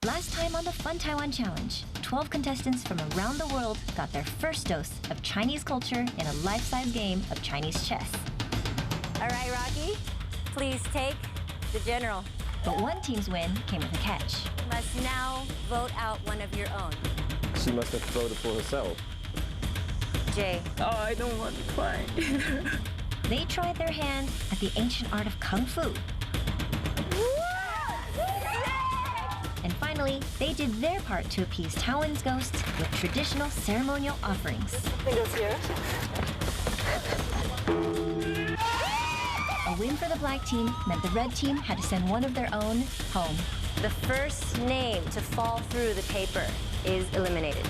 Last time on the Fun Taiwan Challenge, 12 contestants from around the world got their first dose of Chinese culture in a life-size game of Chinese chess. All right, Rocky, please take the general. But one team's win came with a catch. You must now vote out one of your own. She must have voted for herself. Jay. Oh, I don't want to fight. They tried their hand at the ancient art of Kung Fu. And finally, they did their part to appease Taiwan's ghosts with traditional ceremonial offerings. A win for the black team meant the red team had to send one of their own home. The first name to fall through the paper is eliminated.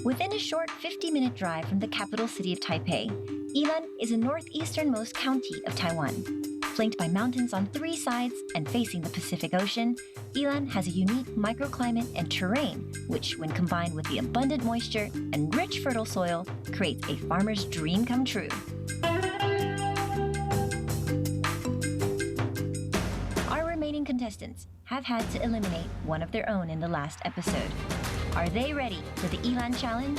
Within a short 50-minute drive from the capital city of Taipei, Yilan is the northeasternmost county of Taiwan. Flanked by mountains on 3 sides and facing the Pacific Ocean, Yilan has a unique microclimate and terrain, which, when combined with the abundant moisture and rich fertile soil, creates a farmer's dream come true. Our remaining contestants have had to eliminate one of their own in the last episode. Are they ready for the Yilan Challenge?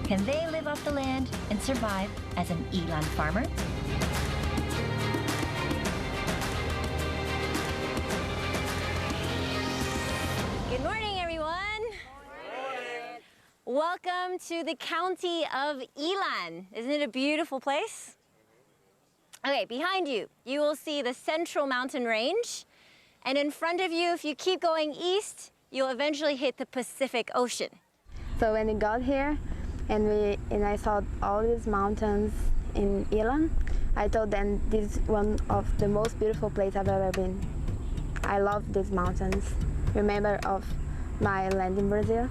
Can they live off the land and survive as an Yilan farmer? Good morning, everyone. Good morning. Welcome to the county of Yilan. Isn't it a beautiful place? Okay, behind you, you will see the Central Mountain Range. And in front of you, if you keep going east, you'll eventually hit the Pacific Ocean. So when we got here and I saw all these mountains in Yilan, I told them this is one of the most beautiful places I've ever been. I love these mountains. Remember of my land in Brazil?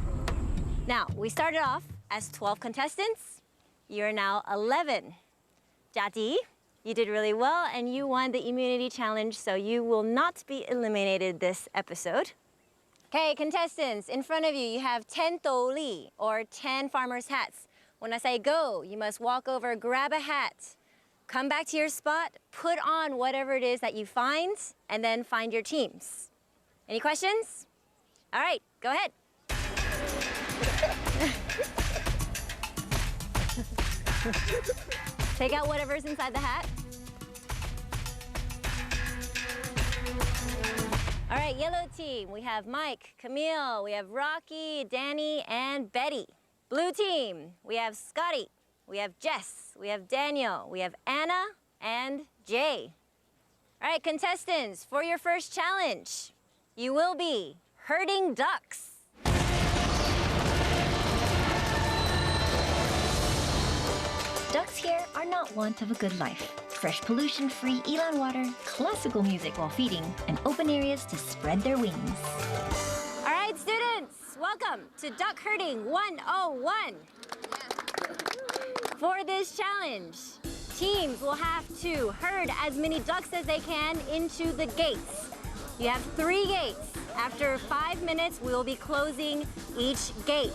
Now, we started off as 12 contestants. You're now 11. Jati, you did really well and you won the immunity challenge, so you will not be eliminated this episode. Okay, contestants, in front of you, you have 10 li, or 10 farmer's hats. When I say go, you must walk over, grab a hat, come back to your spot, put on whatever it is that you find, and then find your teams. Any questions? All right, go ahead. Take out whatever's inside the hat. All right, yellow team, we have Mike, Camille, we have Rocky, Danny, and Betty. Blue team, we have Scotty, we have Jess, we have Daniel, we have Anna, and Jay. All right, contestants, for your first challenge, you will be herding ducks. Ducks here are not want of a good life. Fresh pollution-free Yilan water, classical music while feeding, and open areas to spread their wings. All right, students, welcome to Duck Herding 101. For this challenge, teams will have to herd as many ducks as they can into the gates. You have 3 gates. After 5 minutes, we will be closing each gate.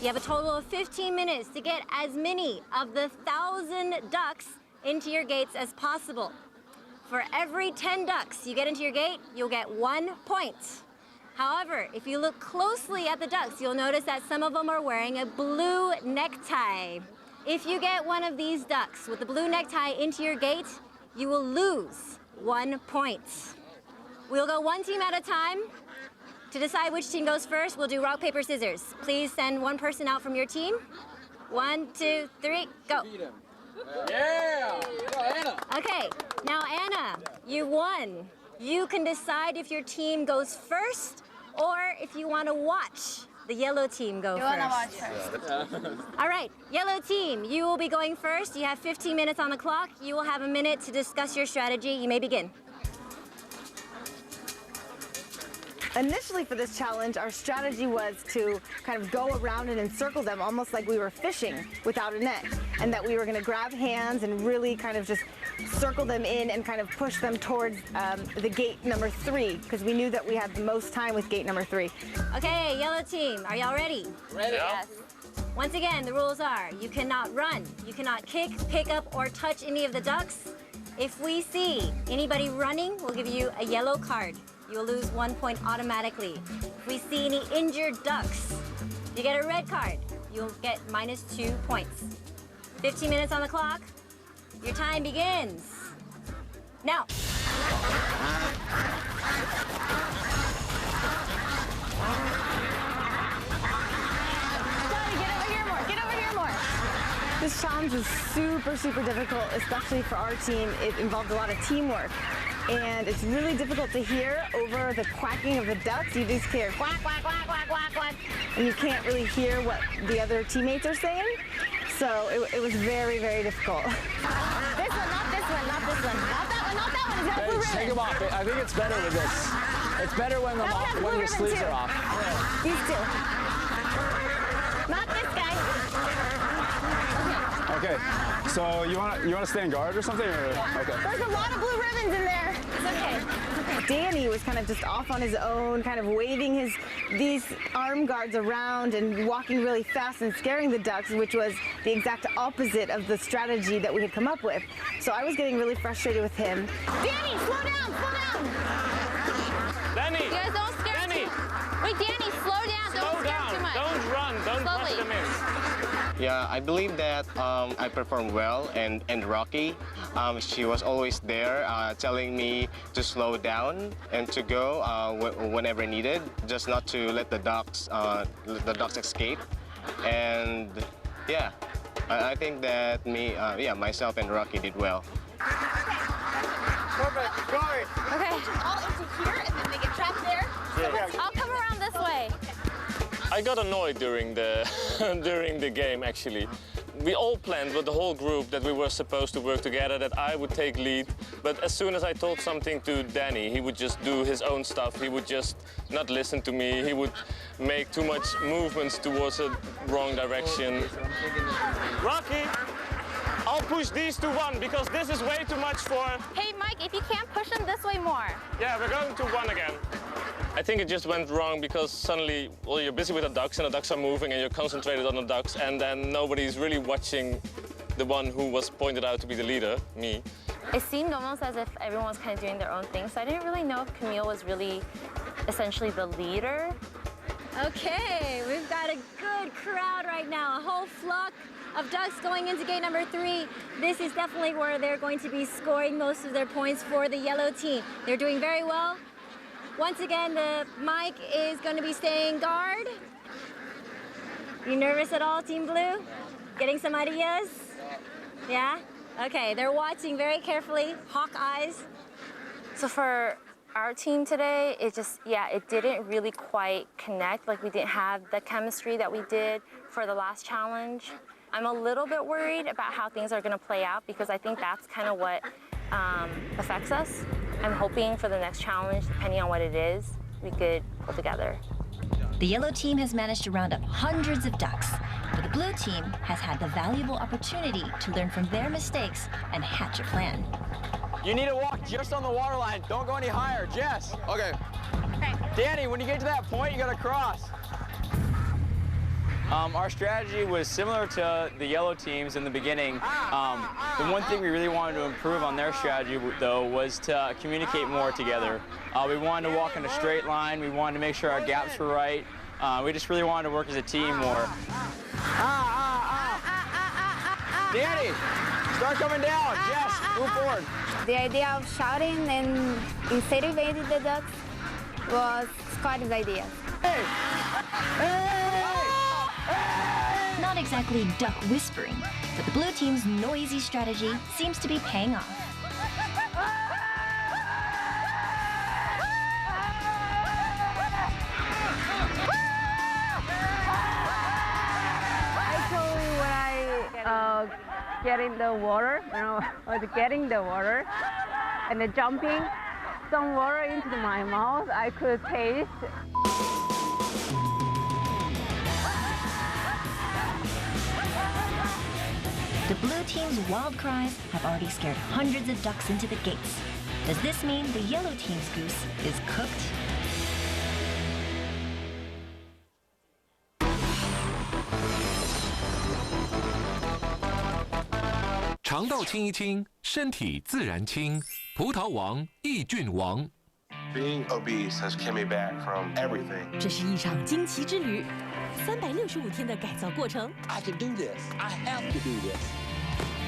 You have a total of 15 minutes to get as many of the 1,000 ducks into your gates as possible. For every 10 ducks you get into your gate, you'll get 1 point. However, if you look closely at the ducks, you'll notice that some of them are wearing a blue necktie. If you get one of these ducks with the blue necktie into your gate, you will lose 1 point. We'll go one team at a time. To decide which team goes first, we'll do rock, paper, scissors. Please send one person out from your team. 1, 2, 3, go. Yeah! Go, Anna! Okay, now Anna, you won. You can decide if your team goes first or if you want to watch the yellow team go first. Watch first. All right, yellow team, you will be going first. You have 15 minutes on the clock. You will have a minute to discuss your strategy. You may begin. Initially for this challenge, our strategy was to kind of go around and encircle them almost like we were fishing without a net, and that we were going to grab hands and really kind of just circle them in and kind of push them towards the gate number 3, because we knew that we had the most time with gate number 3. Okay, yellow team, are y'all ready? Ready? Yes. Once again, the rules are you cannot run, you cannot kick, pick up, or touch any of the ducks. If we see anybody running, we'll give you a yellow card. You'll lose 1 point automatically. If we see any injured ducks, you get a red card. You'll get -2 points. 15 minutes on the clock. Your time begins now. This challenge was super, super difficult, especially for our team. It involved a lot of teamwork. And it's really difficult to hear over the quacking of the ducks. You just hear quack, quack, quack, quack, quack, quack, and you can't really hear what the other teammates are saying. So it was very, very difficult. This one, not this one, not this one. Not that one, not that one. Is that blue ribbon? Take them off. I think it's better with this. It's better when the sleeves are off. These two. Not this guy. Okay. So you wanna stand guard or something? Or? Okay. There's a lot of blue ribbons in there. It's okay. Danny was kind of just off on his own, kind of waving these arm guards around and walking really fast and scaring the ducks, which was the exact opposite of the strategy that we had come up with. So I was getting really frustrated with him. Danny, slow down, slow down! Danny! You guys don't scare Danny! Wait, Danny, slow down. Don't scare too much. Don't run. Don't Slowly. push them in. Yeah, I believe that I performed well, and Rocky, she was always there telling me to slow down and to go whenever needed, just not to let the ducks escape. And yeah, I think that myself and Rocky did well. Perfect. Guard. Okay. All into here, and then they get trapped there. I'll come around this way. I got annoyed during the during the game, actually. We all planned with the whole group that we were supposed to work together, that I would take lead. But as soon as I told something to Danny, he would just do his own stuff. He would just not listen to me. He would make too much movements towards a wrong direction. Rocky, I'll push these to 1 because this is way too much for... Hey, Mike, if you can't push them this way more. Yeah, we're going to 1 again. I think it just went wrong because suddenly, well, you're busy with the ducks and the ducks are moving and you're concentrated on the ducks, and then nobody's really watching the one who was pointed out to be the leader, me. It seemed almost as if everyone was kind of doing their own thing, so I didn't really know if Camille was really essentially the leader. Okay, we've got a good crowd right now, a whole flock of ducks going into gate number 3. This is definitely where they're going to be scoring most of their points for the yellow team. They're doing very well. Once again, the mic is going to be staying guard. You nervous at all, Team Blue? Getting some ideas? Yeah? Okay, they're watching very carefully, hawk eyes. So for our team today, it didn't really quite connect. Like, we didn't have the chemistry that we did for the last challenge. I'm a little bit worried about how things are going to play out because I think that's kind of what affects us. I'm hoping for the next challenge, depending on what it is, we could pull together. The yellow team has managed to round up hundreds of ducks, but the blue team has had the valuable opportunity to learn from their mistakes and hatch a plan. You need to walk just on the water line. Don't go any higher. Jess. Okay. Danny, when you get to that point, you gotta cross. Our strategy was similar to the yellow teams in the beginning. The one thing we really wanted to improve on their strategy, though, was to communicate more together. We wanted to walk in a straight line. We wanted to make sure our gaps were right. We just really wanted to work as a team more. Danny, start coming down. Jess, move forward. The idea of shouting and incentivizing the ducks was Scott's idea. Hey! Hey! Not exactly duck whispering, but the blue team's noisy strategy seems to be paying off. Actually, when I get in the water, I was getting the water and the jumping, some water into my mouth. I could taste. The blue team's wild cries have already scared hundreds of ducks into the gates. Does this mean the yellow team's goose is cooked? "肠道清一清，身体自然清。葡萄王益菌王。Being obese has kept me back from everything. 这是一场惊奇之旅，365天的改造过程。I can do this. I have to do this.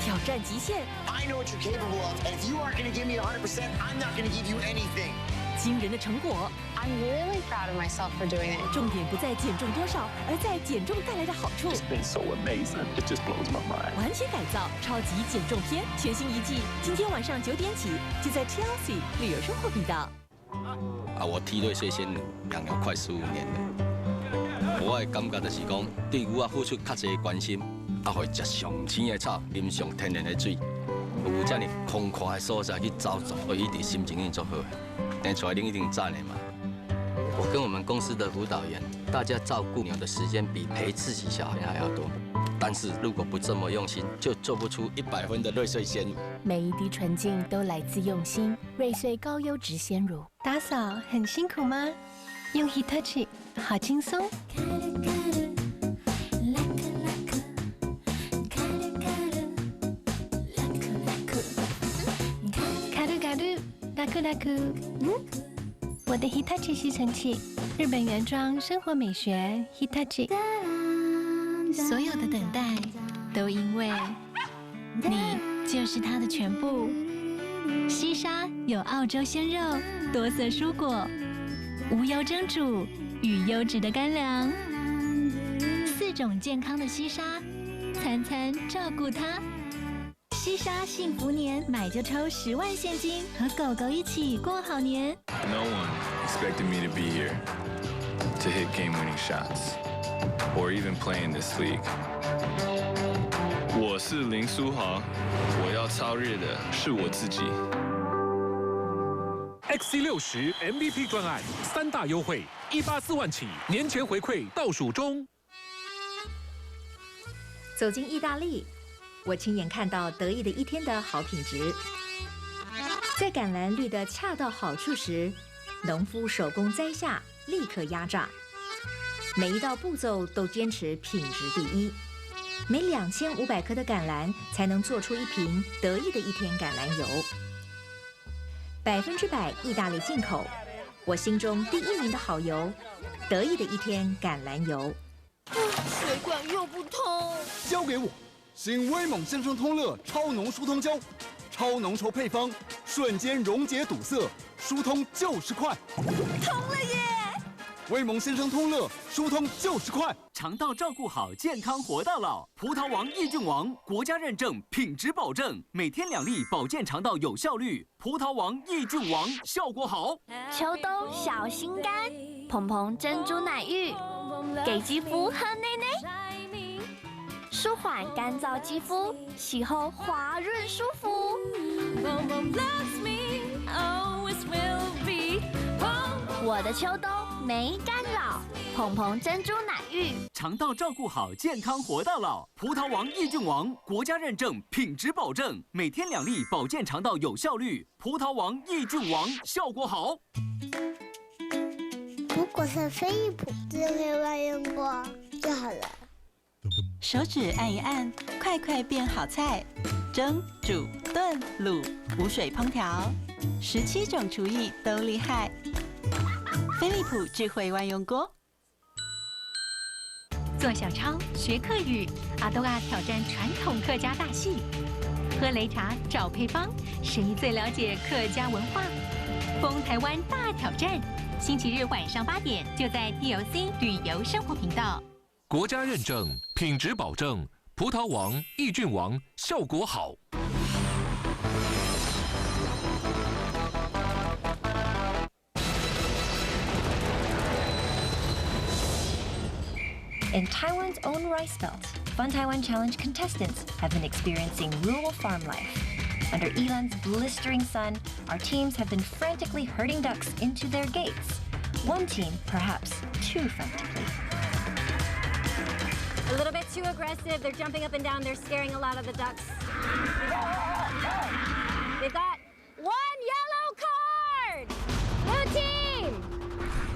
挑战极限。I know what you're capable of, and if you aren't going to give me 100%, I'm not going to give you anything. 惊人的成果。I'm really proud of myself for doing it. 重点不在减重多少，而在减重带来的好处。It's been so amazing. It just blows my mind. 完全改造超级减重篇全新一季，今天晚上9点起就在 TLC 旅游生活频道。我体内水仙养了快15年了，我的感觉就是讲，对我付出较侪关心，会食上青的草，啉上天然的水，有这么空旷的所在去走走，我一直心情很足好。等出来恁一定赞的嘛。我跟我们公司的辅导员，大家照顾牛的时间比陪自己小孩还要多。但是如果不这么用心，就做不出100分的瑞穗鲜乳。每一滴纯净都来自用心，瑞穗高优质鲜乳。打扫很辛苦吗？用 Hitachi 好轻松。卡鲁卡鲁，拉库拉库。我的 Hitachi 吸尘器，日本原装生活美学 Hitachi。所有的等待，都因为你就是它的全部。西沙有澳洲鲜肉、多色蔬果、无油蒸煮与优质的干粮，4种健康的西沙，餐餐照顾它。西沙幸福年，买就抽10万现金，和狗狗一起过好年。No one expected me to be here to hit game-winning shots, or even play in this league. 我是林书豪，我要超越的是我自己。XC60 MVP 专案3大优惠，184万起，年前回馈倒数中。走进意大利，我亲眼看到得意的一天的好品质。在橄榄绿的恰到好处时，农夫手工摘下，立刻压榨。每一道步骤都坚持品质第一。每2500颗的橄榄才能做出一瓶得意的一天橄榄油。100%意大利进口，我心中第1名的好油，得意的一天橄榄油。水管又不通，交给我，新威猛先生通乐超浓疏通胶，超浓稠配方，瞬间溶解堵塞，疏通就是快。通了耶！威猛先生通乐，疏通就是快。肠道照顾好，健康活到老。葡萄王益菌王国家认证，品质保证，每天2粒，保健肠道有效率。葡萄王益菌王效果好。秋冬小心肝，蓬蓬珍珠奶浴，给肌肤喝奶奶，舒缓干燥肌肤，洗后滑润舒服。我的秋冬没干扰，蓬蓬珍珠奶浴，肠道照顾好，健康活到老。葡萄王益菌王国家认证，品质保证，每天2粒，保健肠道有效率。葡萄王益菌王效果好。如果是飞利浦智慧外用锅就好了。手指按一按，快快变好菜，蒸、煮、炖、卤，无水烹调，17种厨艺都厉害。飞利浦智慧万用锅。做小抄，学客语，阿多亚挑战传统客家大戏，喝擂茶找配方，谁最了解客家文化？疯台湾大挑战，星期日晚上8点就在 TLC 旅游生活频道。国家认证，品质保证，葡萄王益菌王效果好。In Taiwan's own rice belt, Fun Taiwan Challenge contestants have been experiencing rural farm life. Under Elan's blistering sun, our teams have been frantically herding ducks into their gates. One team, perhaps too frantically. A little bit too aggressive. They're jumping up and down. They're scaring a lot of the ducks. They've got one yellow card! Blue team!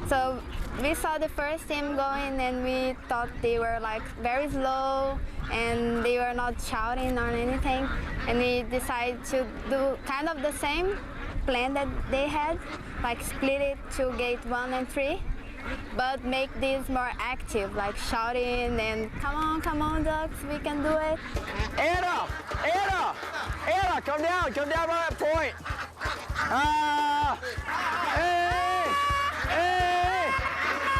So we saw the first team going and we thought they were like very slow and they were not shouting or anything. And we decided to do kind of the same plan that they had, like split it to gate 1 and 3, but make this more active, like shouting and come on ducks, we can do it. Anna, come down by that point.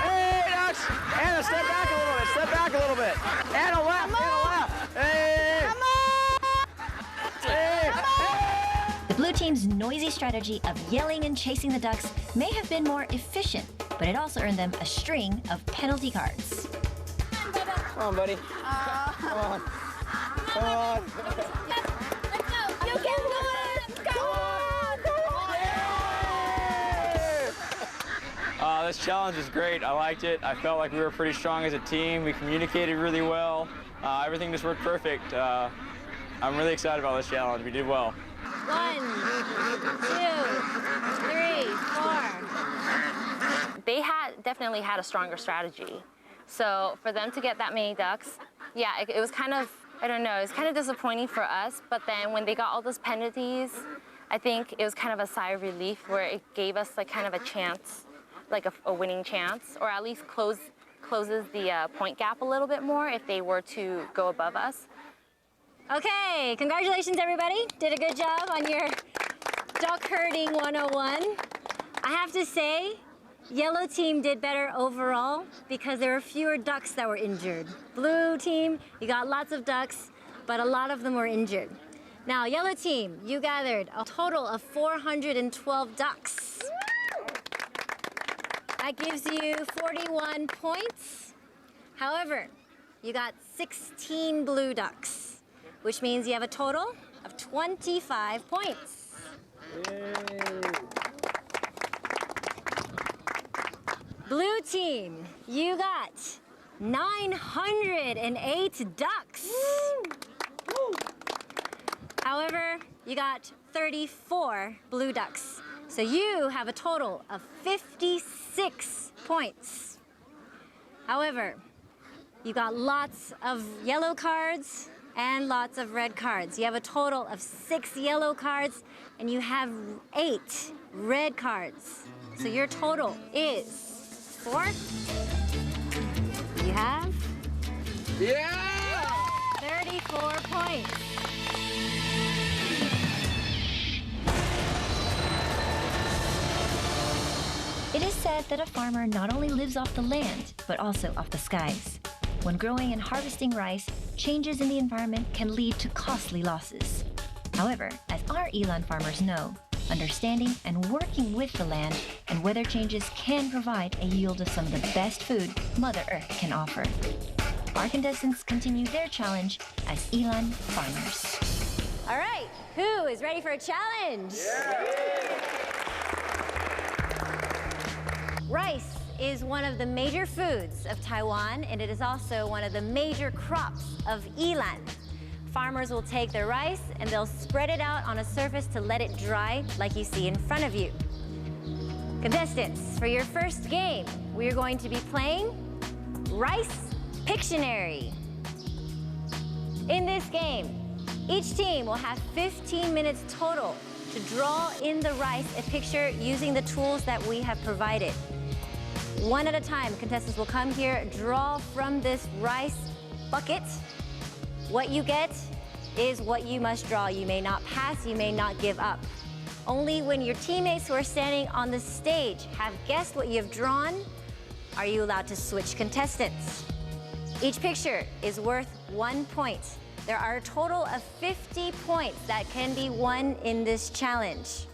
Hey, ducks. Anna, step back a little bit. Anna, left. Hey. Come on. Hey. The blue team's noisy strategy of yelling and chasing the ducks may have been more efficient, but it also earned them a string of penalty cards. Come on, buddy. Come on. Let's go. You can do it. Come on. This challenge was great. I liked it. I felt like we were pretty strong as a team. We communicated really well. Everything just worked perfect. I'm really excited about this challenge. We did well. 1, 2, 3, 4. They definitely had a stronger strategy. So for them to get that many ducks, yeah, it was kind of, I don't know, it was kind of disappointing for us. But then when they got all those penalties, I think it was kind of a sigh of relief where it gave us like kind of a chance, like a winning chance, or at least closes the point gap a little bit more if they were to go above us. Okay, congratulations everybody. Did a good job on your duck herding 101. I have to say, yellow team did better overall because there were fewer ducks that were injured. Blue team, you got lots of ducks, but a lot of them were injured. Now, yellow team, you gathered a total of 412 ducks. That gives you 41 points. However, you got 16 blue ducks, which means you have a total of 25 points. Blue team, you got 908 ducks. However, you got 34 blue ducks. So you have a total of 56 points. However, you got lots of yellow cards and lots of red cards. You have a total of 6 yellow cards and you have 8 red cards. So your total is 4. You have 34 points. It is said that a farmer not only lives off the land, but also off the skies. When growing and harvesting rice, changes in the environment can lead to costly losses. However, as our Elan farmers know, understanding and working with the land and weather changes can provide a yield of some of the best food Mother Earth can offer. Our contestants continue their challenge as Elan farmers. All right, who is ready for a challenge? Rice is one of the major foods of Taiwan, and it is also one of the major crops of Elan. Farmers will take their rice and they'll spread it out on a surface to let it dry like you see in front of you. Contestants, for your first game, we are going to be playing Rice Pictionary. In this game, each team will have 15 minutes total to draw in the rice a picture using the tools that we have provided. One at a time, contestants will come here, draw from this rice bucket. What you get is what you must draw. You may not pass, you may not give up. Only when your teammates who are standing on the stage have guessed what you have drawn are you allowed to switch contestants. Each picture is worth 1 point. There are a total of 50 points that can be won in this challenge.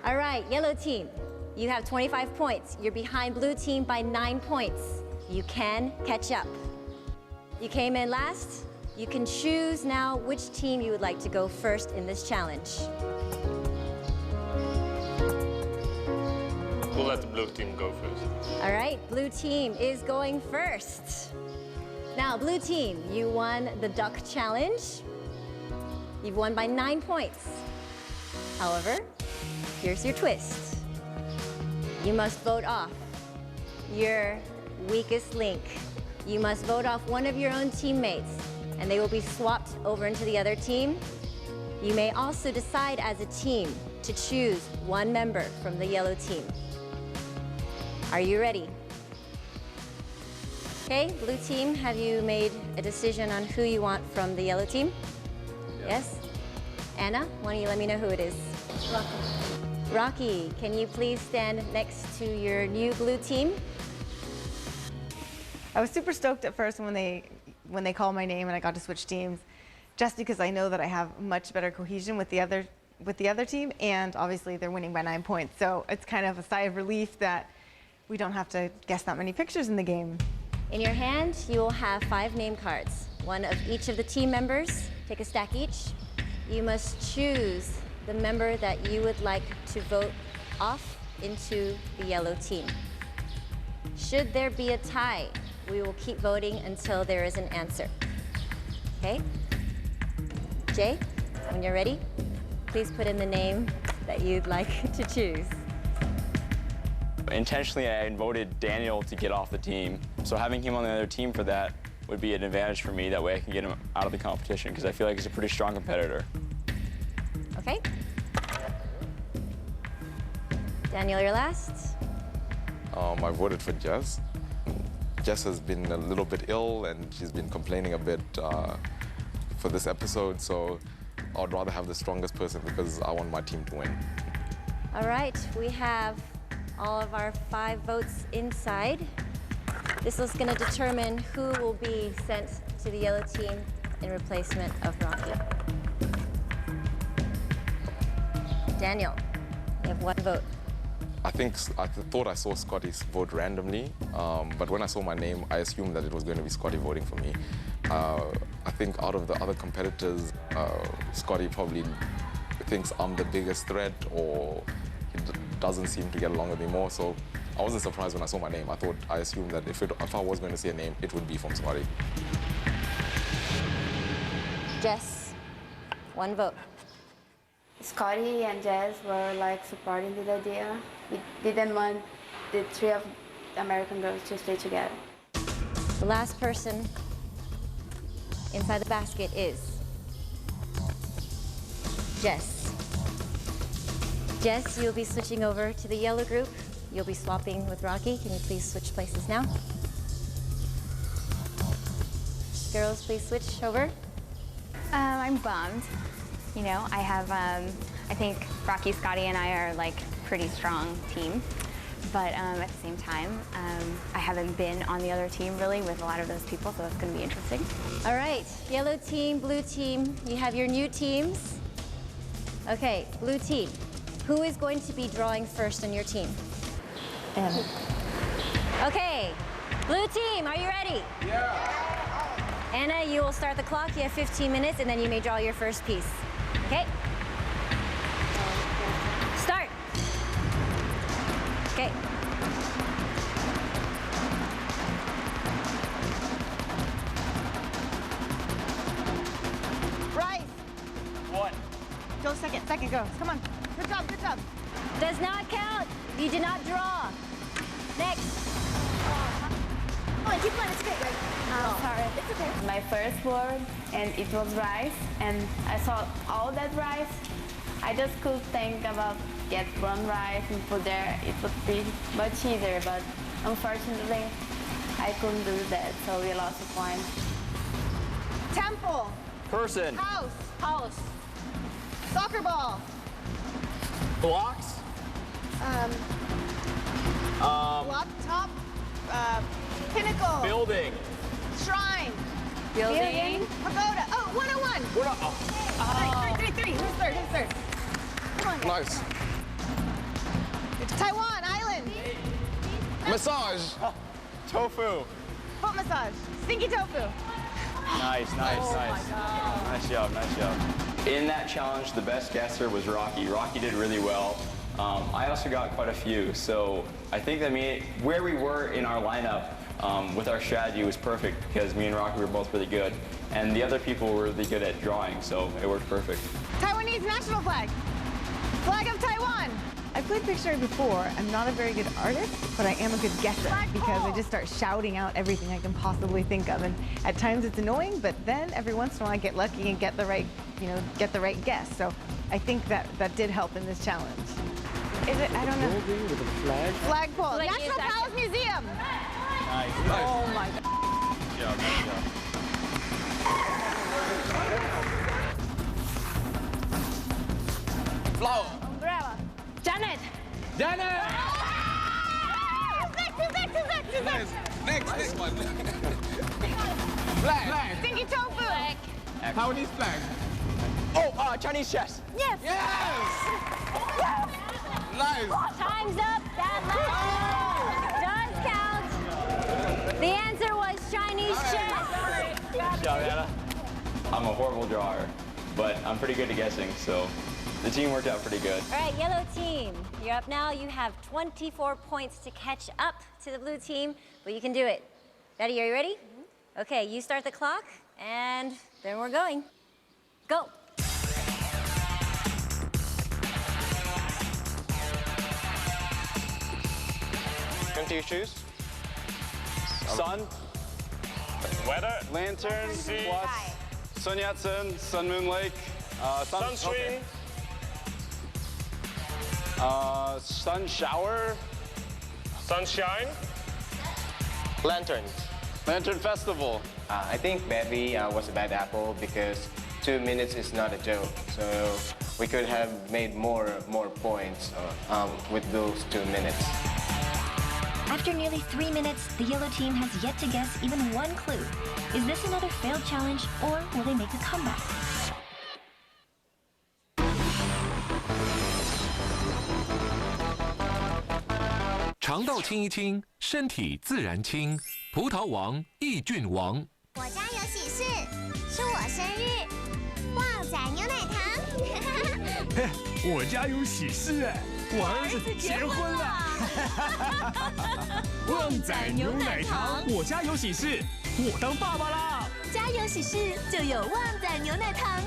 All right, yellow team, you have 25 points. You're behind blue team by 9 points. You can catch up. You came in last. You can choose now which team you would like to go first in this challenge. We'll let the blue team go first. All right, blue team is going first. Now, blue team, you won the duck challenge. You've won by 9 points. However, here's your twist. You must vote off your weakest link. You must vote off one of your own teammates, and they will be swapped over into the other team. You may also decide as a team to choose one member from the yellow team. Are you ready? Okay, blue team, have you made a decision on who you want from the yellow team? Yes? Anna, why don't you let me know who it is? Rocky. Rocky, can you please stand next to your new blue team? I was super stoked at first when they called my name and I got to switch teams, just because I know that I have much better cohesion with the other team, and obviously they're winning by 9 points. So it's kind of a sigh of relief that we don't have to guess that many pictures in the game. In your hand, you will have 5 name cards, one of each of the team members. Take a stack each. You must choose the member that you would like to vote off into the yellow team. Should there be a tie, we will keep voting until there is an answer. Okay? Jay, when you're ready, please put in the name that you'd like to choose. Intentionally, I voted Daniel to get off the team. So having him on the other team for that would be an advantage for me. That way I can get him out of the competition because I feel like he's a pretty strong competitor. Okay. Daniel, you're last. I voted for Jess. Jess has been a little bit ill and she's been complaining a bit for this episode, so I'd rather have the strongest person because I want my team to win. All right, we have all of our 5 votes inside. This is going to determine who will be sent to the yellow team in replacement of Rocky. Daniel, you have 1 vote. I thought I saw Scotty's vote randomly, but when I saw my name, I assumed that it was going to be Scotty voting for me. I think out of the other competitors, Scotty probably thinks I'm the biggest threat, or he doesn't seem to get along with me more, so I wasn't surprised when I saw my name. I assumed that if I was going to say a name, it would be from Scotty. Jess, 1 vote. Scotty and Jess were like supporting the idea. We didn't want the 3 of American girls to stay together. The last person inside the basket is Jess. Jess, you'll be switching over to the yellow group. You'll be swapping with Rocky. Can you please switch places now? Girls, please switch over. I'm bummed. You know, I have, I think Rocky, Scotty, and I are like pretty strong team. But at the same time, I haven't been on the other team really with a lot of those people, so it's going to be interesting. All right, yellow team, blue team, you have your new teams. Okay, blue team, who is going to be drawing first on your team? Anna. Okay, blue team, are you ready? Yeah. Anna, you will start the clock. You have 15 minutes, and then you may draw your first piece. Okay? Start. Okay. Bryce. 1. Go second, go. Come on. Good job, good job. Does not count. You did not draw. Next. Oh, keep going, it's okay, right? Sorry. It's okay. My first word, and it was rice, and I saw all that rice. I just could think about get 1 rice and put there. It would be much easier, but unfortunately, I couldn't do that, so we lost a point. Temple. Person. House. Soccer ball. Blocks. Block, top, pinnacle. Building. Shrine. Building. Pagoda. Oh, 101. Three. Who's third? Come on, guys. Nice. Taiwan Island. Massage. Tofu. Foot massage. Stinky tofu. Nice. Nice job. In that challenge, the best guesser was Rocky. Rocky did really well. I also got quite a few, so I think that where we were in our lineup with our strategy was perfect because me and Rocky were both really good, and the other people were really good at drawing, so it worked perfect. Taiwanese national flag. Flag of Taiwan. I played Pictionary before. I'm not a very good artist, but I am a good guesser because I just start shouting out everything I can possibly think of, and at times it's annoying, but then every once in a while I get lucky and get the right, guess. So I think that did help in this challenge. Is it? I don't know. Building with a flag. Flagpole. Like National Palace Museum. Nice. Oh my God. Nice job. Flower. Umbrella. Janet. Next one. Flag. Stinky tofu. Taiwanese flag. Oh, Chinese chess. Yes. Nice. Time's up. That last does count. The answer was Chinese chess. Good job, Anna. I'm a horrible drawer, but I'm pretty good at guessing, so the team worked out pretty good. All right, yellow team, you're up now. You have 24 points to catch up to the blue team, but you can do it. Ready? Are you ready? Okay, you start the clock, and then we're going. Go. Come to your shoes. Sun. Weather. Lantern. Plus. Sun Yat-sen. Sun Moon Lake. Sunscreen. Sun shower. Sunshine. Lantern. Lantern Festival. I think Baby was a bad apple because 2 minutes is not a joke. So we could have made more points with those 2 minutes. After nearly 3 minutes, the yellow team has yet to guess even one clue. Is this another failed challenge, or will they make a comeback? 肠道清一清，身体自然清。葡萄王益菌王。我家有喜事，是我生日，旺仔牛奶糖。嘿，我家有喜事哎，我儿子结婚了。旺仔牛奶糖，我家有喜事，我当爸爸啦。家有喜事就有旺仔牛奶糖。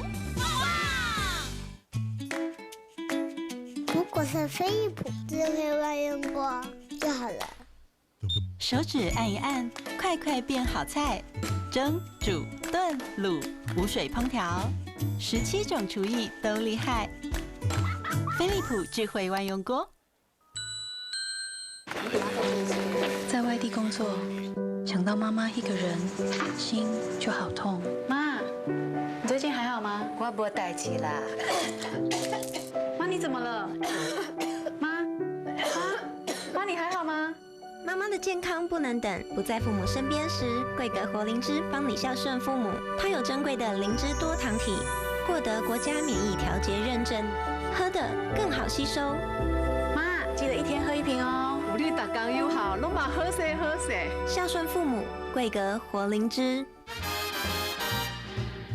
如果是飞利浦智慧外用锅就好了。手指按一按，快快变好菜。蒸、煮、炖、卤，无水烹调，17种厨艺都厉害。飞利浦智慧万用锅。在外地工作，想到妈妈一个人，心就好痛。妈，你最近还好吗？我没代志啦。妈，你怎么了？妈，你还好吗？妈妈的健康不能等，不在父母身边时，桂格活灵芝帮你孝顺父母。它有珍贵的灵芝多糖体，获得国家免疫调节认证，喝的更好吸收。妈，记得1天喝1瓶哦。有你大家友好，拢嘛好势好势。孝顺父母，桂格活灵芝。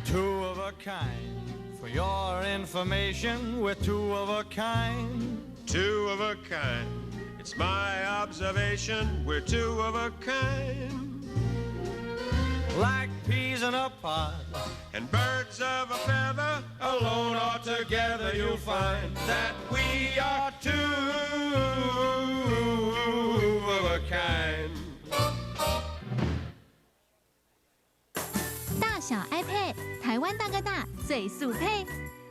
Two of a kind. For your information, we're two of a kind. Two of a kind. It's my observation, we're two of a kind. Like peas in a pod. And birds of a feather, alone or together, you'll find that we are two of a kind. 大小 iPad， 台湾大哥大最速配，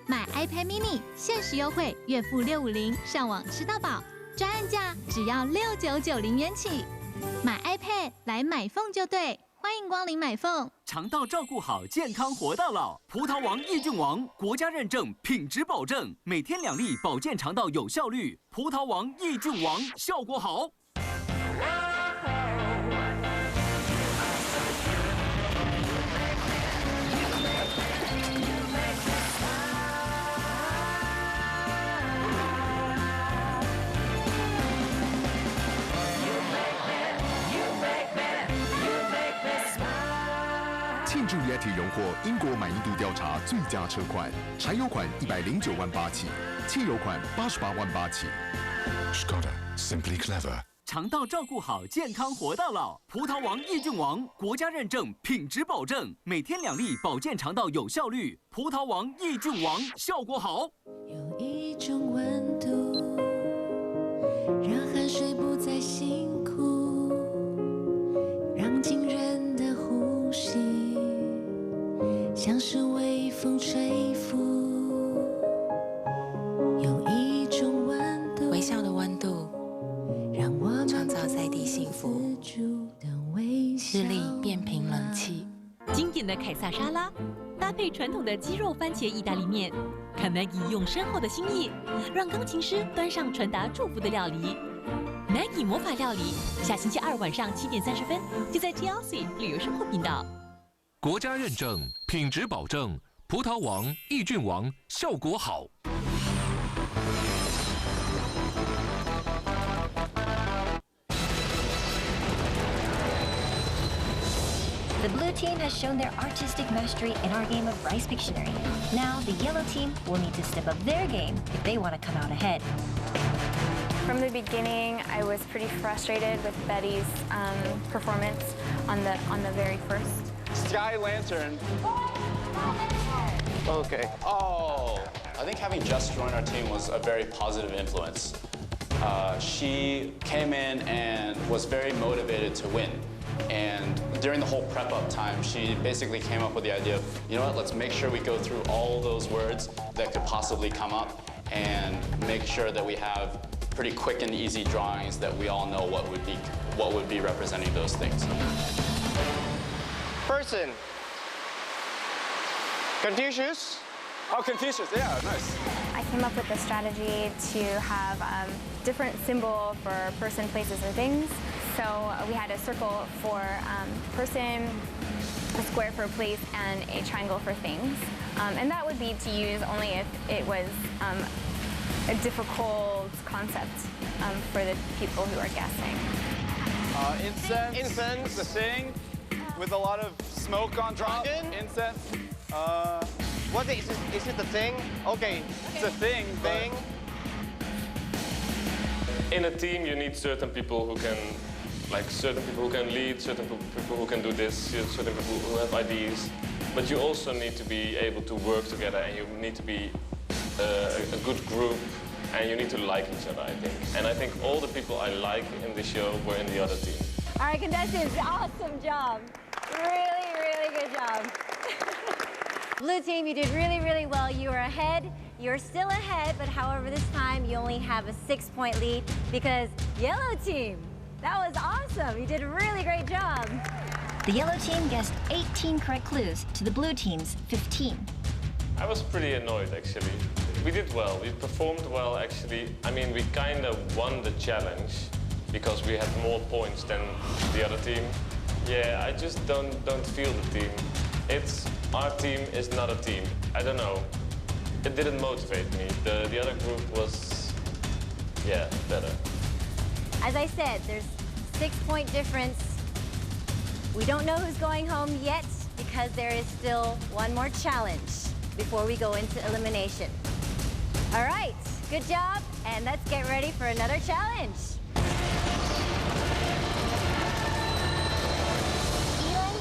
买 iPad mini 限时优惠，月付650，上网吃到饱。专案价只要6990元起，买 iPad 来买凤就对，欢迎光临买凤。肠道照顾好，健康活到老。葡萄王益菌王国家认证，品质保证，每天2粒，保健肠道有效率。葡萄王益菌王效果好。庆祝也体荣获英国满意度调查最佳车款，柴油款109万8起，汽油款88万8起。Skoda Simply Clever。肠道照顾好，健康活到老。葡萄王益菌王国家认证，品质保证，每天2粒，保健肠道有效率。葡萄王益菌王效果好。有一种温度，让汗水不再辛苦，让惊人的呼吸像是微风吹拂。有一种温度，微笑的温度。创造在地幸福，日历变频冷气。经典的凯撒沙拉搭配传统的鸡肉番茄意大利面，看 Maggie 用深厚的心意，让钢琴师端上传达祝福的料理。Maggie 魔法料理，下星期2晚上7点30分，就在 TLC 旅游生活频道。国家认证，品质保证，葡萄王益菌王效果好。The blue team has shown their artistic mastery in our game of Rice Pictionary. Now, the yellow team will need to step up their game if they want to come out ahead. From the beginning, I was pretty frustrated with Betty's performance on the very first. Sky Lantern. Okay. Oh, I think having Jess join our team was a very positive influence. She came in and was very motivated to win. And during the whole prep-up time, she basically came up with the idea of, you know what, let's make sure we go through all those words that could possibly come up and make sure that we have pretty quick and easy drawings that we all know what would be representing those things. Person. Confucius. Oh, Confucius, yeah, nice. I came up with the strategy to have different symbol for person, places, or things. So we had a circle for person, a square for place, and a triangle for things. And that would be to use only if it was a difficult concept for the people who are guessing. Incense. Incense. The thing with a lot of smoke on top. Incense. What is it? Is it the thing? Okay. It's a thing. Thing. In a team, you need certain people who can, certain people who can lead, certain people who can do this, certain people who have ideas. But you also need to be able to work together, and you need to be a good group, and you need to like each other, I think. And I think all the people I like in the show were in the other team. All right, contestants, awesome job. Really, really good job. Blue team, you did really, really well. You were ahead. You're still ahead, but however, this time you only have a 6-point lead because yellow team, that was awesome. You did a really great job. The yellow team guessed 18 correct clues to the blue team's 15. I was pretty annoyed, actually. We did well. We performed well, actually. I mean, we kind of won the challenge because we had more points than the other team. Yeah, I just don't feel the team. Our team is not a team. I don't know. It didn't motivate me. The other group was, yeah, better. As I said, there's 6-point difference. We don't know who's going home yet because there is still one more challenge before we go into elimination. All right, good job, and let's get ready for another challenge.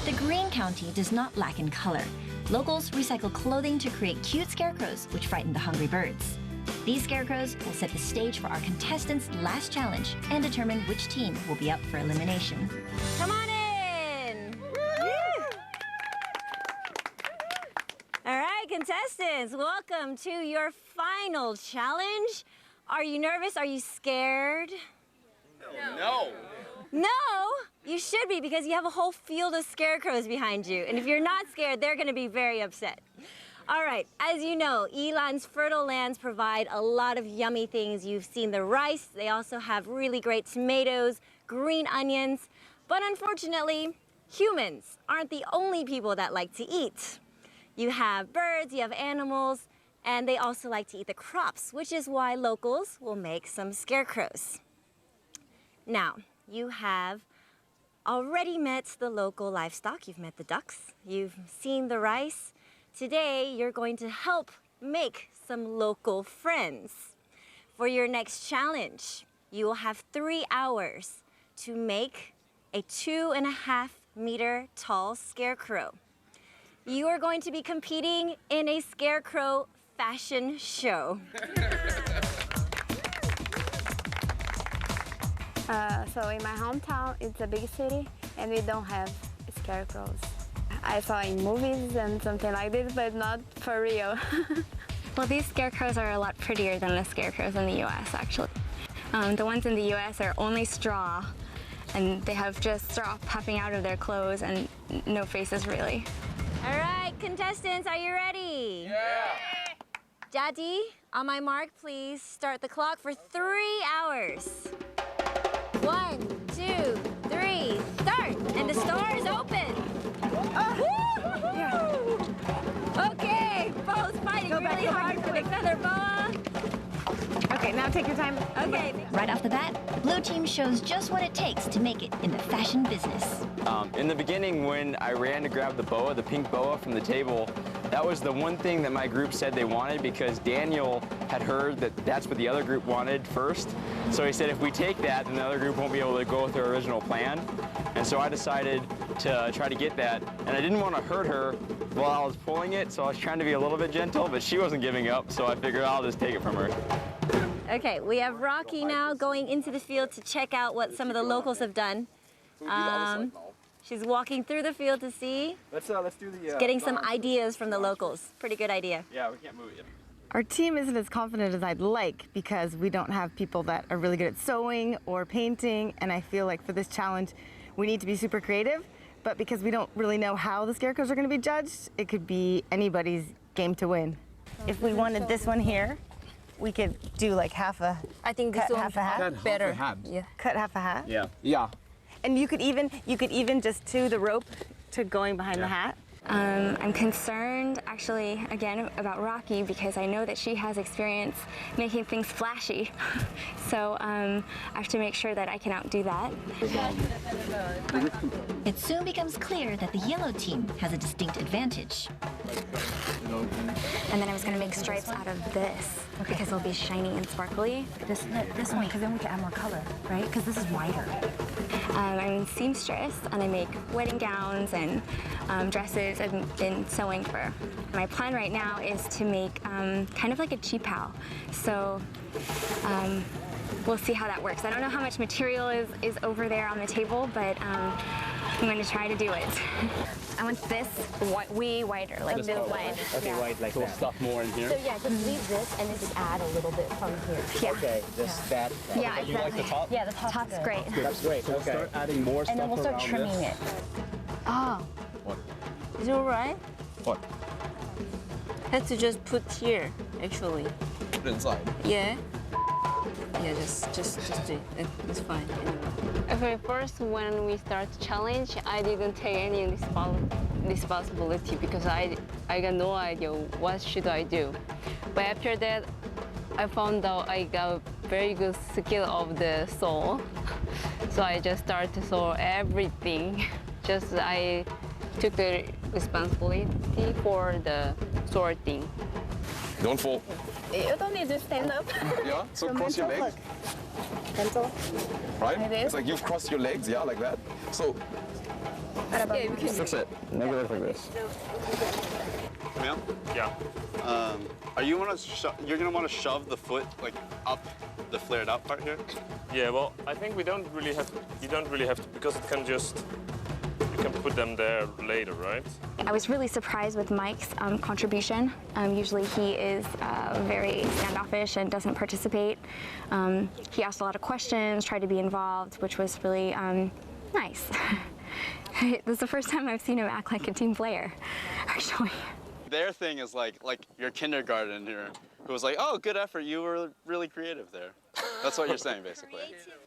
The green county does not lack in color. Locals recycle clothing to create cute scarecrows, which frighten the hungry birds. These scarecrows will set the stage for our contestants' last challenge and determine which team will be up for elimination. Come on in! All right, contestants, welcome to your final challenge. Are you nervous? Are you scared? No. No, you should be because you have a whole field of scarecrows behind you. And if you're not scared, they're going to be very upset. All right, as you know, Ilan's fertile lands provide a lot of yummy things. You've seen the rice. They also have really great tomatoes, green onions. But unfortunately, humans aren't the only people that like to eat. You have birds, you have animals, and they also like to eat the crops, which is why locals will make some scarecrows. Now, you have already met the local livestock. You've met the ducks. You've seen the rice. Today, you're going to help make some local friends. For your next challenge, you will have 3 hours to make a 2.5-meter tall scarecrow. You are going to be competing in a scarecrow fashion show. So in my hometown, it's a big city, and we don't have scarecrows. I saw in movies and something like this, but not for real. Well, these scarecrows are a lot prettier than the scarecrows in the U.S., actually. The ones in the U.S. are only straw, and they have just straw popping out of their clothes and no faces, really. All right, contestants, are you ready? Yeah! Daddy, on my mark, please start the clock for 3 hours. 1, 2, 3, start! And the store is open. Okay, Bo's fighting really hard for the feather boa. Okay, now take your time. Okay. Right off the bat, the blue team shows just what it takes to make it in the fashion business. In the beginning, when I ran to grab the boa, the pink boa from the table, that was the one thing that my group said they wanted because Daniel had heard that that's what the other group wanted first. So he said if we take that, then the other group won't be able to go with their original plan. And so I decided to try to get that. And I didn't want to hurt her while I was pulling it, so I was trying to be a little bit gentle, but she wasn't giving up, so I figured I'll just take it from her. Okay, we have Rocky now going into the field to check out what some of the locals have done. She's walking through the field to see. Let's do the... getting some ideas from the locals. Pretty good idea. Yeah, we can't move it yet. Our team isn't as confident as I'd like because we don't have people that are really good at sewing or painting, and I feel like for this challenge, we need to be super creative, but because we don't really know how the scarecrows are going to be judged, it could be anybody's game to win. If we wanted this one here, we could do like half a... I think this cut half a hat. better. Yeah. Cut half a hat. Yeah. Yeah. And you could even just to the rope to going behind the hat. I'm concerned, actually, again, about Rocky because I know that she has experience making things flashy. So I have to make sure that I can outdo that. It soon becomes clear that the yellow team has a distinct advantage. And then I was going to make stripes out of this because they'll be shiny and sparkly. This one, because then we can add more color, right? Because this is wider. I'm a seamstress, and I make wedding gowns and dresses. I've been sewing for. My plan right now is to make kind of like a cheapao. So we'll see how that works. I don't know how much material is over there on the table, but I'm going to try to do it. I want this way wider, like this wide. Okay, yeah. Wide like so that. We'll stuff more in here. So yeah, just leave this and then just add a little bit from here. Yeah. Okay, that. Yeah, do you like the top? Yeah, the top's great. That's great. So we'll start adding more stuff and then we'll start trimming this. it. Oh. What? Is it all right? What? Had to just put here, actually. Put it inside. Yeah. Yeah, just do it. It's fine. Okay, first when we start the challenge, I didn't take any responsibility because I got no idea what should I do. But after that, I found out I got very good skill of the sew. So I just started to sew everything. Just I took the responsibility for the sorting. Don't fall. You don't need to stand up. Yeah, so cross your legs. Pencil. Right? Like this? It's like you've crossed your legs, yeah, like that. So, fix it. Never look like this. Camille? Yeah. You're gonna want to shove the foot like up the flared out part here? Yeah, well, I think you don't really have to, because it can just, you can put them there later, right? I was really surprised with Mike's contribution. Usually he is very standoffish and doesn't participate. He asked a lot of questions, tried to be involved, which was really nice. This is the first time I've seen him act like a team player, actually. Their thing is like your kindergarten here, who was like, oh, good effort, you were really creative there. That's what you're saying, basically.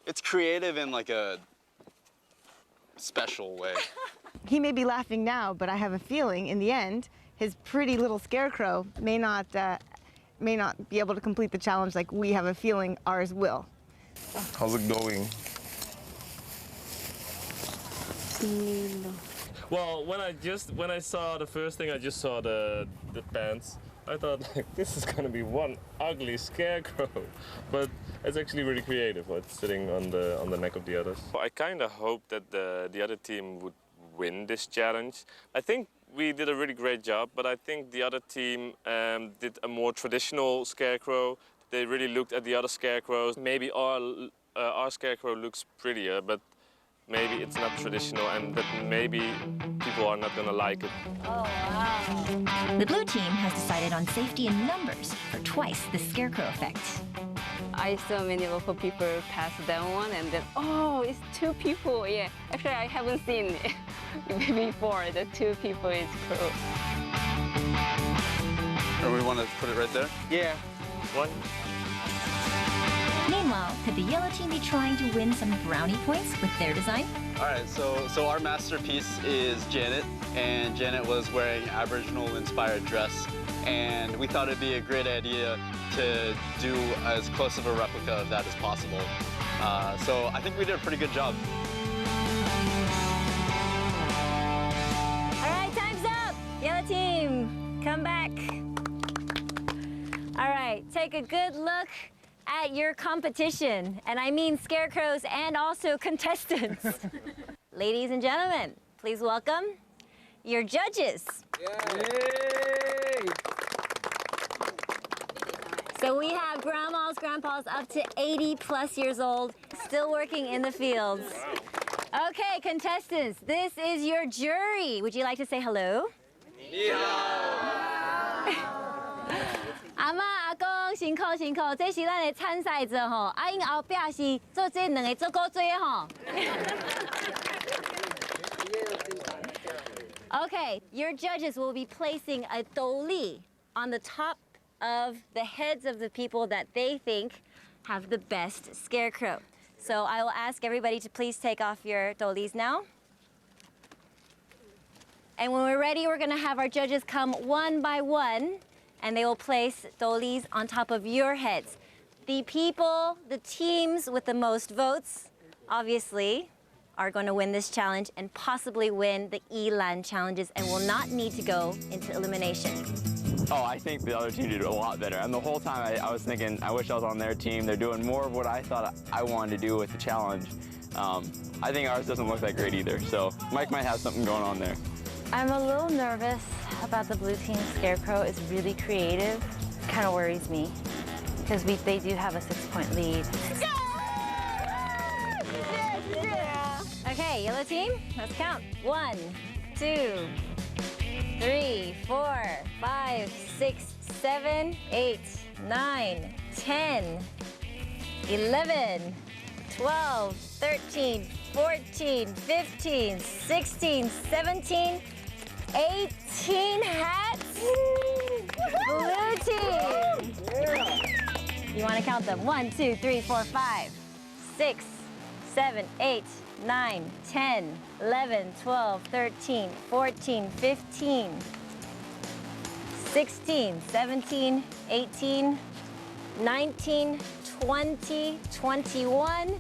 It's creative in like a special way. He may be laughing now, but I have a feeling in the end, his pretty little scarecrow may not be able to complete the challenge like we have a feeling ours will. How's it going? Well, when I saw the first thing, I just saw the pants. I thought like this is gonna be one ugly scarecrow, but it's actually really creative. It's sitting on the neck of the others. I kind of hoped that the other team would win this challenge. I think we did a really great job, but I think the other team did a more traditional scarecrow. They really looked at the other scarecrows. Maybe our scarecrow looks prettier, but maybe it's not traditional, and that maybe people are not gonna like it. Oh, wow. The blue team has decided on safety in numbers for twice the scarecrow effect. I saw many local people pass that one, and then, oh, it's 2 people. Yeah, actually, I haven't seen it before. The 2 people is cool. Or we want to put it right there? Yeah. One. Meanwhile, could the yellow team be trying to win some brownie points with their design? All right, so our masterpiece is Janet, and Janet was wearing an Aboriginal-inspired dress, and we thought it'd be a great idea to do as close of a replica of that as possible. So I think we did a pretty good job. All right, time's up. Yellow team, come back. All right, take a good look at your competition, and I mean scarecrows and also contestants. Ladies and gentlemen, please welcome your judges. Yay! So we have grandmas, grandpas up to 80+ years old, still working in the fields. Okay, contestants, this is your jury. Would you like to say hello?阿嬷、阿公，辛苦辛苦，这是咱的参赛者吼，啊，因后壁是做这2个做古锥的吼。Okay, your judges will be placing a doli on the top of the heads of the people that they think have the best scarecrow. So I will ask everybody to please take off your dolis now. And when we're ready, we're gonna have our judges come one by one, and they will place dolis on top of your heads. The people, the teams with the most votes, obviously, are going to win this challenge and possibly win the Elan challenges and will not need to go into elimination. Oh, I think the other team did a lot better. And the whole time I was thinking, I wish I was on their team. They're doing more of what I thought I wanted to do with the challenge. I think ours doesn't look that great either. So Mike might have something going on there. I'm a little nervous about the blue team scarecrow. It's really creative. Kind of worries me because they do have a 6-point lead. Okay, yellow team, let's count. 1, 2, 3, 4, 5, 6, 7, 8, 9, 10, 11, 12, 13, 14, 15, 16, 17, 18 hats. Blue team. You want to count them? 1, 2, 3, 4, 5, 6, 7, 8, 9, 10, 11, 12, 13, 14, 15, 16, 17, 18, 19, 20, 21,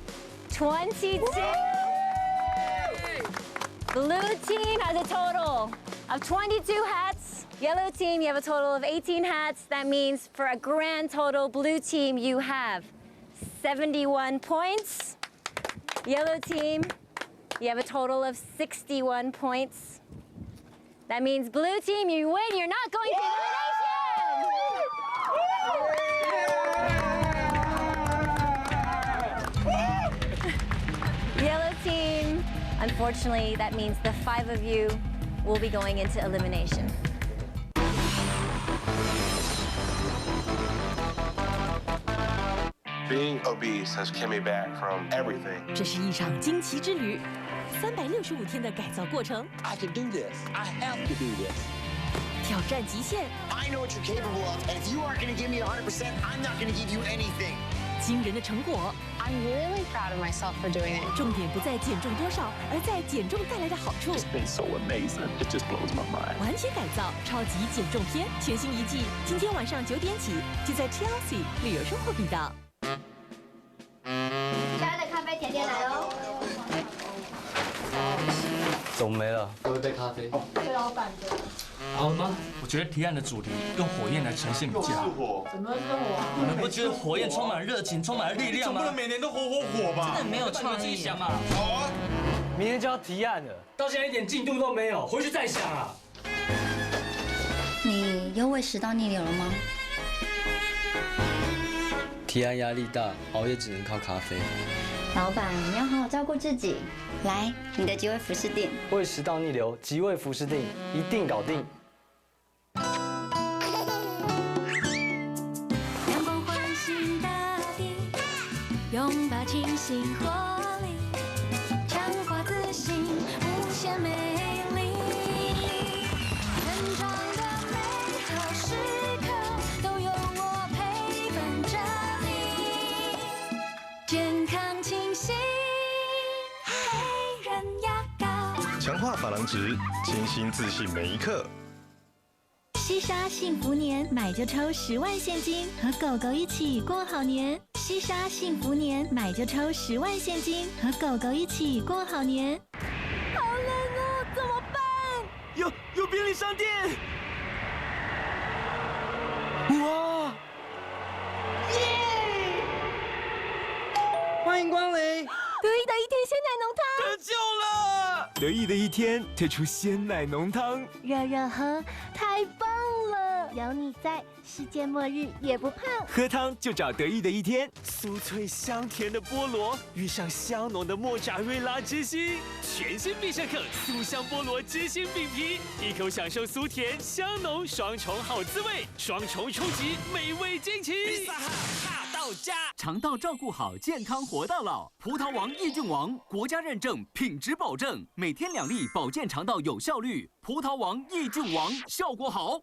22. Blue team has a total of 22 hats. Yellow team, you have a total of 18 hats. That means for a grand total, blue team, you have 71 points. Yellow team, you have a total of 61 points. That means blue team, you win. You're not going to elimination. Yellow team, unfortunately, that means the 5 of you will be going into elimination. Being obese has kept me back from everything. 这是一场惊奇之旅，365天的改造过程。I can do this. I have to do this. 挑战极限。I know what you're capable of, and if you aren't going to give me 100%, I'm not going to give you anything. 惊人的成果。I'm really proud of myself for doing it. 重点不在减重多少，而在减重带来的好处。It's been so amazing. It just blows my mind. 完全改造超级减重篇全新一季，今天晚上9点起就在 TLC 旅游生活频道。加的咖啡甜点来喽。怎么没了？喝一杯咖啡。崔老板的。好了吗？我觉得提案的主题用火焰来呈现比较好。怎么是火啊？你们不觉得火焰充满热情，充满了力量吗？总不能每年都火吧？真的没有创意，想嘛。好啊，明天就要提案了，到现在一点进度都没有，回去再想啊。你又胃食道逆流了吗？提案压力大，熬夜只能靠咖啡。老板，你要好好照顾自己。来，你的几味服饰定。胃食道逆流，即位服饰定，一定搞定。阳光唤醒大地，拥抱清新活力，强化自信，无限美丽。成长的美好时刻，都有我陪伴着你。健康清新，黑人牙膏，强化珐琅质，清新自信每一刻。西沙幸福年，买就抽10万现金，和狗狗一起过好年。西沙幸福年，买就抽10万现金，和狗狗一起过好年。好冷哦，怎么办？有便利商店！哇！耶！欢迎光临！得意的一天鲜奶浓汤，得救了！得意的一天推出鲜奶浓汤，热热喝，太棒了！有你在，世界末日也不怕。喝汤就找得意的一天，酥脆香甜的菠萝遇上香浓的莫扎瑞拉芝心，全新必胜客酥香菠萝芝心饼皮，一口享受酥甜香浓双重好滋味，双重冲击美味惊奇。披萨哈大到家，肠道照顾好，健康活到老。葡萄王益菌王国家认证，品质保证，每天2粒，保健肠道有效率。葡萄王益菌王效果好。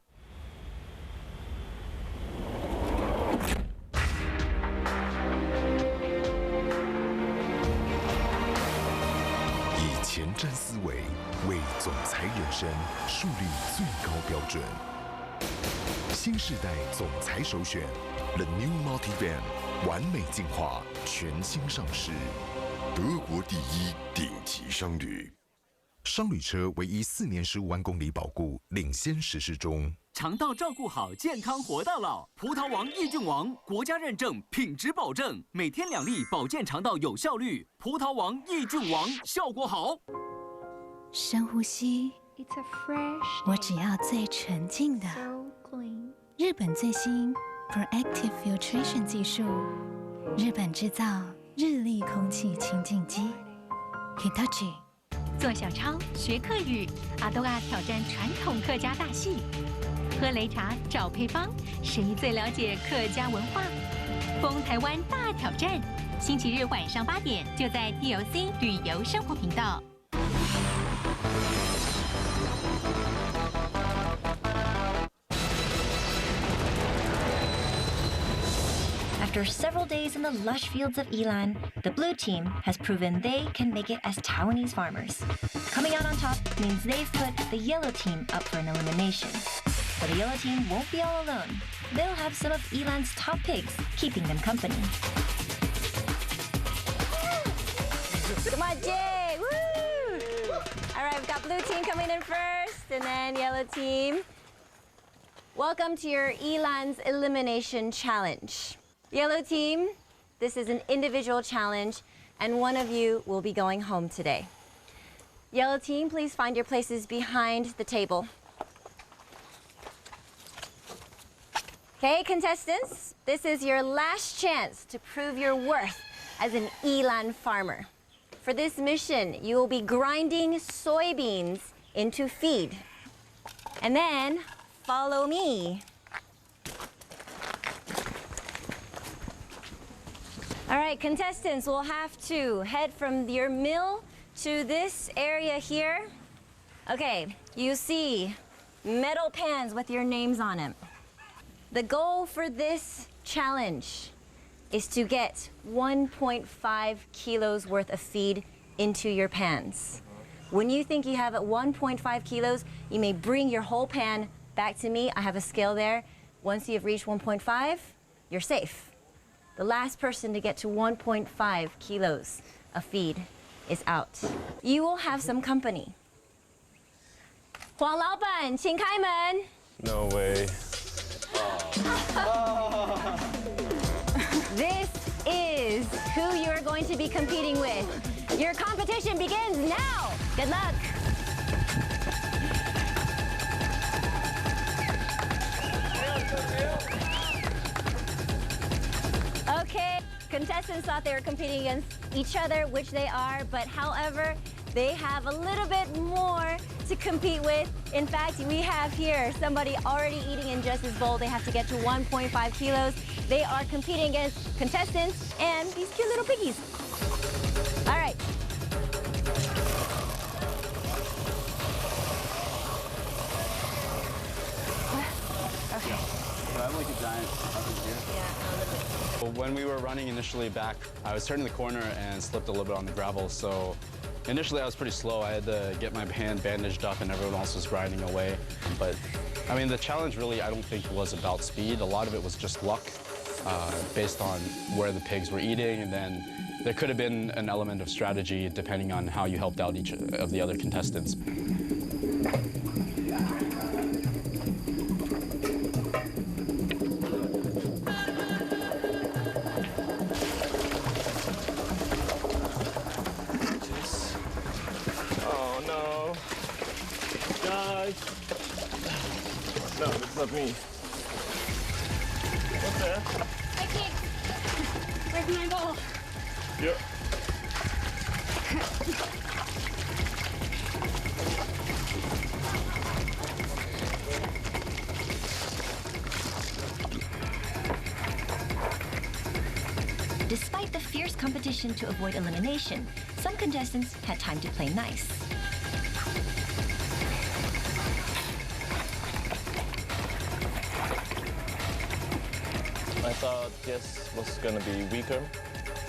以前瞻思维为总裁人生树立最高标准。新世代总裁首选 The New Multivan 完美进化，全新上市。德国第一顶级商旅，商旅车唯一4年15万公里保固，领先实施中。肠道照顾好，健康活到老。葡萄王益菌王国家认证，品质保证，每天2粒，保健肠道有效率。葡萄王益菌王效果好。深呼吸，我只要最纯净的。日本最新 Proactive Filtration 技术，日本制造日立空气清净机 Hitachi。做小抄，学客语，阿多亚挑战传统客家大戏。喝擂茶，找配方，谁最了解客家文化？疯台湾大挑战，星期日晚上8点，就在 TLC 旅游生活频道。After several days in the lush fields of Ilan, the blue team has proven they can make it as Taiwanese farmers. Coming out on top means they've put the yellow team up for an elimination. But the yellow team won't be all alone. They'll have some of Ilan's top pigs keeping them company. Come on, Jay! Woo! All right, we've got blue team coming in first, and then yellow team. Welcome to your Ilan's Elimination Challenge. Yellow team, this is an individual challenge, and one of you will be going home today. Yellow team, please find your places behind the table. Okay, contestants, this is your last chance to prove your worth as an Ilan farmer. For this mission, you will be grinding soybeans into feed. And then, follow me. All right, contestants will have to head from your mill to this area here. Okay, you see metal pans with your names on them. The goal for this challenge is to get 1.5 kilos worth of feed into your pans. When you think you have 1.5 kilos, you may bring your whole pan back to me. I have a scale there. Once you've reached 1.5, you're safe. The last person to get to 1.5 kilos of feed is out. You will have some company. 黄老板，请开门。 No way. This is who you are going to be competing with. Your competition begins now. Good luck. Okay, contestants thought they were competing against each other, which they are, but however, they have a little bit more to compete with. In fact, we have here somebody already eating in just his bowl. They have to get to 1.5 kilos. They are competing against contestants and these cute little piggies. All right. Okay. So I'm like a giant oven here. Yeah. When we were running initially back, I was turning the corner and slipped a little bit on the gravel. So initially I was pretty slow. I had to get my hand bandaged up and everyone else was grinding away. But I mean, the challenge really, I don't think was about speed. A lot of it was just luck based on where the pigs were eating. And then there could have been an element of strategy depending on how you helped out each of the other contestants. No, it's not me. What's there? I can't. Where's my bowl? Yep. Despite the fierce competition to avoid elimination, some contestants had time to play nice. I thought Jess was gonna be weaker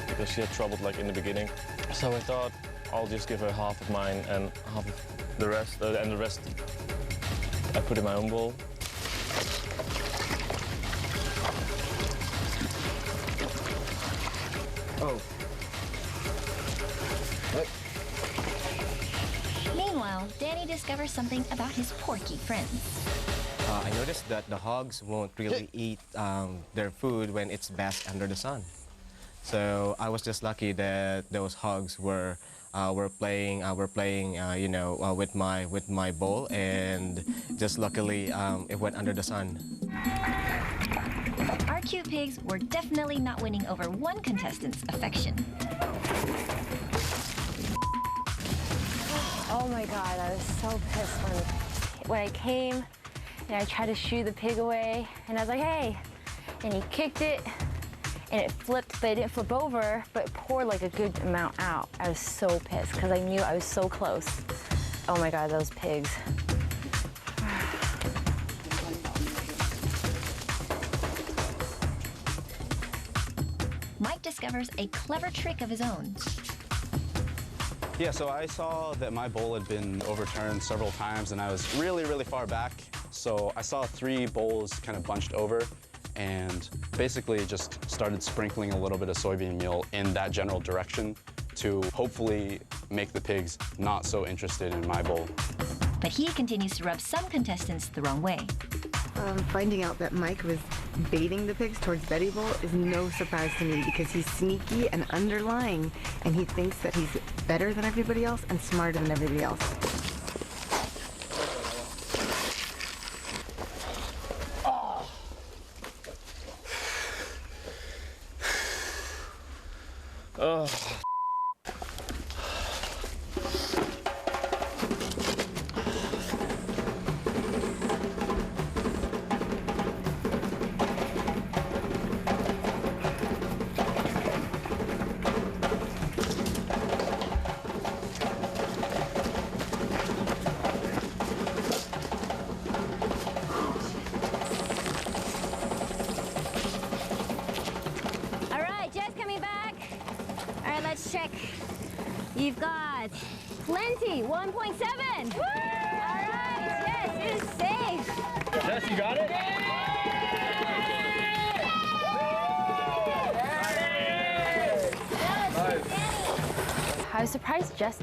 because she had trouble like in the beginning. So I thought I'll just give her half of mine and half of the rest, and the rest I put in my own bowl. Oh. What? Meanwhile, Danny discovers something about his porky friends. I noticed that the hogs won't really eat their food when it's best under the sun. So I was just lucky that those hogs were playing, you know, with my bowl, and just luckily it went under the sun. Our cute pigs were definitely not winning over one contestant's affection. Oh my God, I was so pissed when I came and I tried to shoo the pig away, and I was like, hey, and he kicked it, and it flipped, but it didn't flip over, but it poured like a good amount out. I was so pissed because I knew I was so close. Oh my God, those pigs. Mike discovers a clever trick of his own. Yeah, so I saw that my bowl had been overturned several times and I was really, really far back. So I saw 3 bowls kind of bunched over and basically just started sprinkling a little bit of soybean meal in that general direction to hopefully make the pigs not so interested in my bowl. But he continues to rub some contestants the wrong way. Finding out that Mike was baiting the pigs towards Betty Bowl is no surprise to me because he's sneaky and underlying, and he thinks that he's better than everybody else and smarter than everybody else. Oh. Let's check. You've got plenty, 1.7. All right, yes, it is safe. Jess, you got it? I was surprised Jess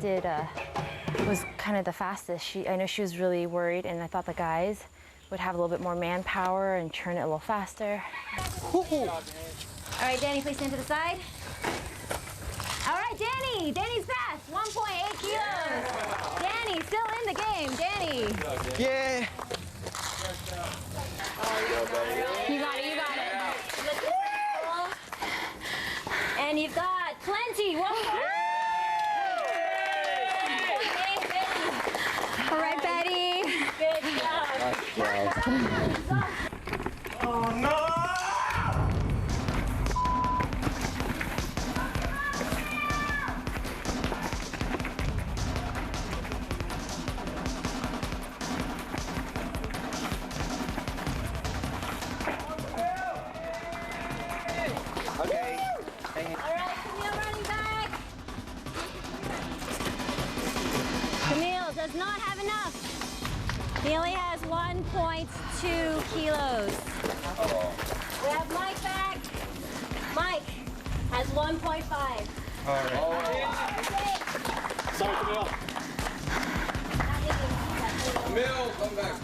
was kind kind of the fastest. I know she was really worried, and I thought the guys would have a little bit more manpower and churn it a little faster. All right, Danny, please stand to the side. All right, Danny. Danny's fast. 1.8 kilos. Danny, still in the game. Danny. Yeah. You got it. You got it. And you've got plenty. One more. All right, Betty. Good job. Oh no! Okay. All right, Camille running back. Camille does not have enough. He only has 1.2 kilos. We have Mike back. Mike has 1.5. All right. Sorry, Camille. Camille, come back.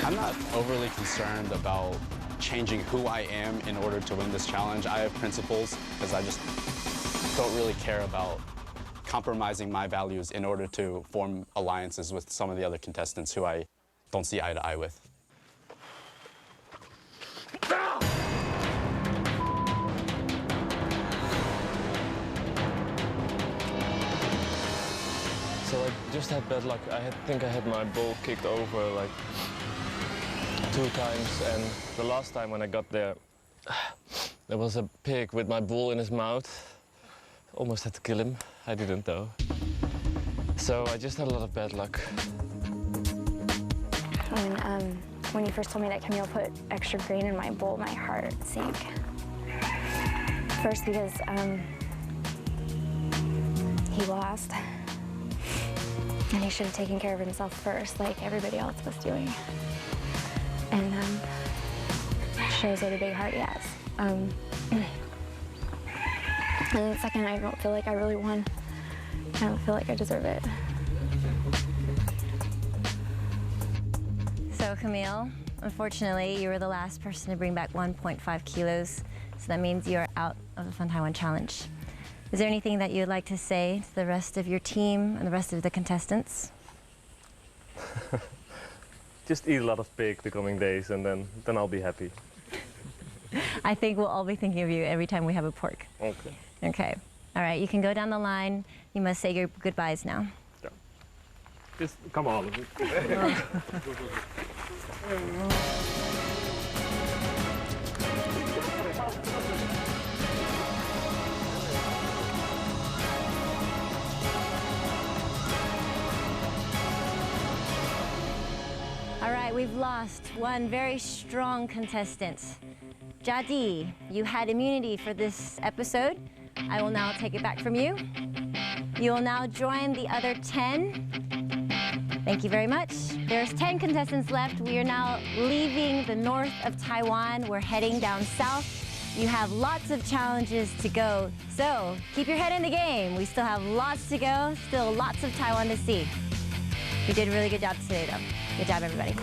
I'm not overly concerned about changing who I am in order to win this challenge. I have principles because I just don't really care about compromising my values in order to form alliances with some of the other contestants who I don't see eye to eye with. So I just had bad luck. I think I had my bull kicked over like 2 times, and the last time when I got there, there was a pig with my bull in his mouth. Almost had to kill him. I didn't though. So I just had a lot of bad luck. When you first told me that Camille put extra grain in my bowl, my heart sank. First because he lost. And he should have taken care of himself first, like everybody else was doing. And shows what a big heart he has. And then second, I don't feel like I really won. I don't feel like I deserve it. So Camille, unfortunately, you were the last person to bring back 1.5 kilos. So that means you're out of the Fun Taiwan Challenge. Is there anything that you'd like to say to the rest of your team and the rest of the contestants? Just eat a lot of pig the coming days, and then I'll be happy. I think we'll all be thinking of you every time we have a pork. Okay. Okay. All right, you can go down the line. You must say your goodbyes now. Yeah. Just come on. All right, we've lost one very strong contestant. Jadi, you had immunity for this episode. I will now take it back from you. You will now join the other 10. Thank you very much. There's 10 contestants left. We are now leaving the north of Taiwan. We're heading down south. You have lots of challenges to go, so keep your head in the game. We still have lots to go, still lots of Taiwan to see. You did a really good job today, though. Good job, everybody.